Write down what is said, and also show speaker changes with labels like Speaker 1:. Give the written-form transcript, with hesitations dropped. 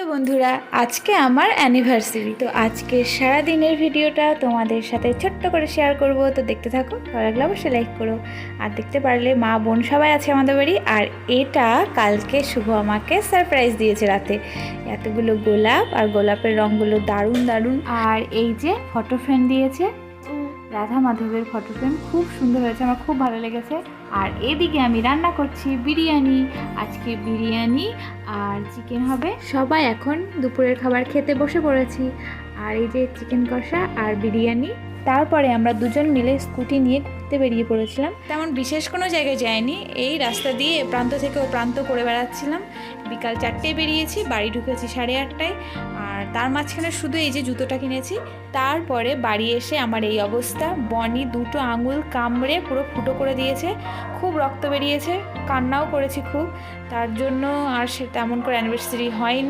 Speaker 1: Hello বন্ধুরা, আজকে আমার অ্যানিভার্সারি। তো আজকে সারাদিনের ভিডিওটা তোমাদের সাথে ছোট্ট করে শেয়ার করব। তো দেখতে থাকো, ভালো লাগলে অবশ্যই লাইক করো। আর দেখতে পারলে মা বোন সবাই আছে আমাদের বাড়ি। আর এটা কালকে শুভ আমাকে সারপ্রাইজ দিয়েছে রাতে। এতগুলো গোলাপ, আর গোলাপের রঙগুলো দারুণ দারুণ। আর এই যে ফটো ফ্রেম দিয়েছে, রাধা মাধবের ফটো ফ্রেম, খুব সুন্দর হয়েছে, আমার খুব ভালো লেগেছে। আর এদিকে আমি রান্না করছি বিরিয়ানি। আজকে বিরিয়ানি আর চিকেন হবে। সবাই এখন দুপুরের খাবার খেতে বসে পড়েছি। আর এই যে চিকেন কষা আর বিরিয়ানি। তারপরে আমরা দুজন মিলে স্কুটি নিয়ে ঘুরতে বেরিয়ে পড়েছিলাম। তেমন বিশেষ কোনো জায়গায় যাইনি, এই রাস্তা দিয়ে প্রান্ত থেকে ও প্রান্ত করে বেড়াচ্ছিলাম। বিকাল 4টায় বেরিয়েছি, বাড়ি ঢুকেছি 8:30টায়। আর তার মাঝখানে শুধু এই যে জুতোটা কিনেছি। তারপরে বাড়ি এসে আমার এই অবস্থা, বনি দুটো আঙুল কামড়ে পুরো ফুটো করে দিয়েছে, খুব রক্ত বেরিয়েছে, কান্নাও করেছি খুব। তার জন্য আর সে তেমন করে অ্যানিভার্সারি হয়নি।